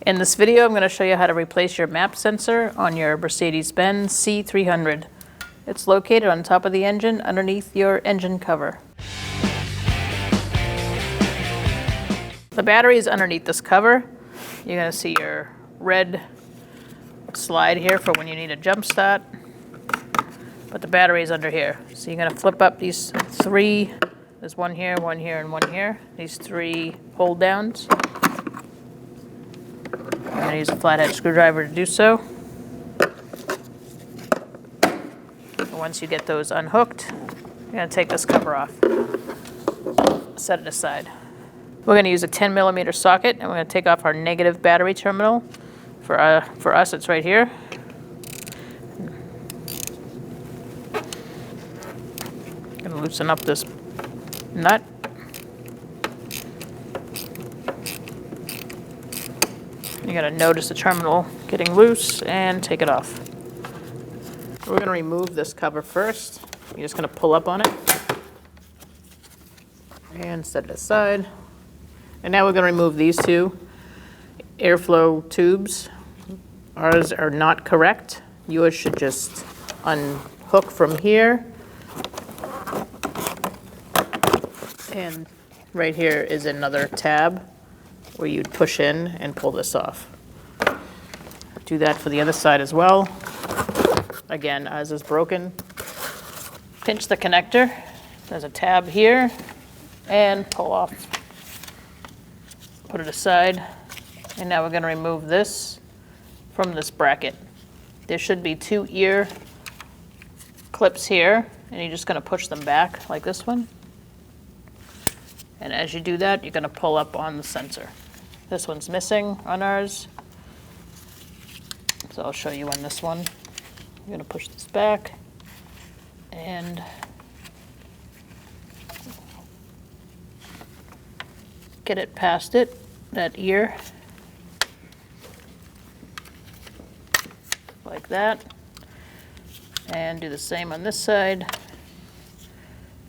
In this video, I'm going to show you how to replace your map sensor on your Mercedes-Benz C300. It's located on top of the engine underneath your engine cover. The battery is underneath this cover. You're going to see your red slide here for when you need a jump start. But the battery is under here. So you're going to flip up these three. There's one here, and one here. These three hold downs. I'm going to use a flathead screwdriver to do so. And once you get those unhooked, you're going to take this cover off. Set it aside. We're going to use a 10mm socket, and we're going to take off our negative battery terminal. For us, it's right here. Going to loosen up this nut. You're going to notice the terminal getting loose and take it off. We're going to remove this cover first. You're just going to pull up on it and set it aside. And now we're going to remove these two airflow tubes. Ours are not correct. Yours should just unhook from here. And right here is another tab where you'd push in and pull this off. Do that for the other side as well. Again, ours is broken. Pinch the connector. There's a tab here and pull off. Put it aside. And now we're going to remove this from this bracket. There should be two ear clips here, and you're just going to push them back like this one. And as you do that, you're going to pull up on the sensor. This one's missing on ours. So I'll show you on this one. You're going to push this back and get it past it, that ear, like that. And do the same on this side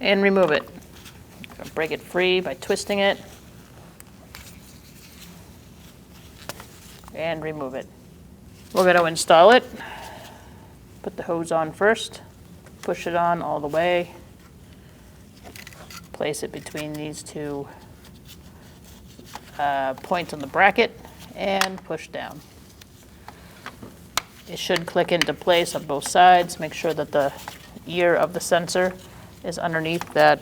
and remove it. Break it free by twisting it and remove it. We're going to install it. Put the hose on first, push it on all the way, place it between these two points on the bracket and push down. It should click into place on both sides. Make sure that the ear of the sensor is underneath that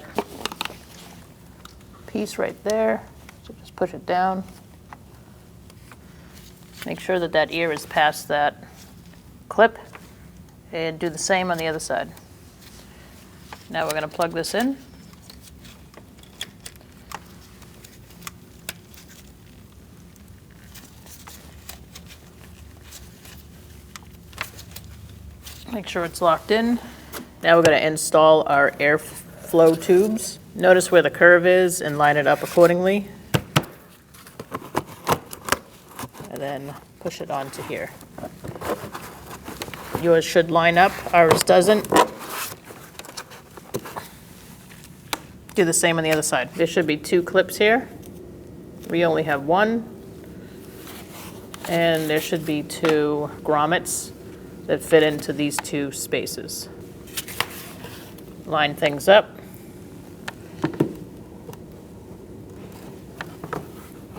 piece right there. So just push it down. Make sure that that ear is past that clip and do the same on the other side. Now we're going to plug this in. Make sure it's locked in. Now we're going to install our airflow tubes. Notice where the curve is and line it up accordingly. And then push it onto here. Yours should line up, ours doesn't. Do the same on the other side. There should be two clips here. We only have one. And there should be two grommets that fit into these two spaces. Line things up.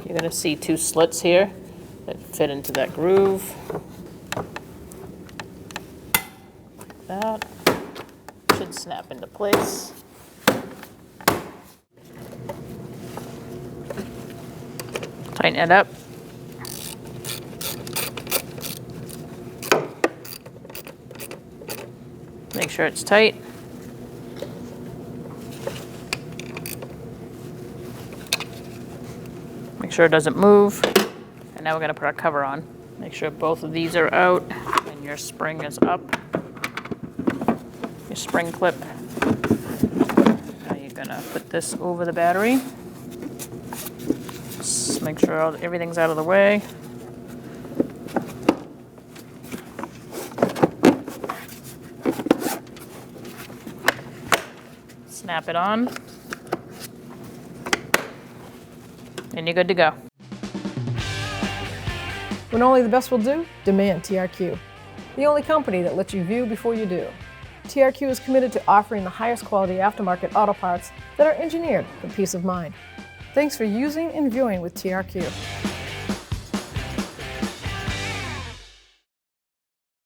You're going to see two slits here that fit into that groove. Like that. Should snap into place. Tighten it up. Make sure it's tight. Make sure it doesn't move. And now we're going to put our cover on. Make sure both of these are out and your spring is up. Your spring clip. Now you're going to put this over the battery. Just make sure everything's out of the way. Snap it on. And you're good to go. When only the best will do, demand TRQ. The only company that lets you view before you do. TRQ is committed to offering the highest quality aftermarket auto parts that are engineered for peace of mind. Thanks for using and viewing with TRQ.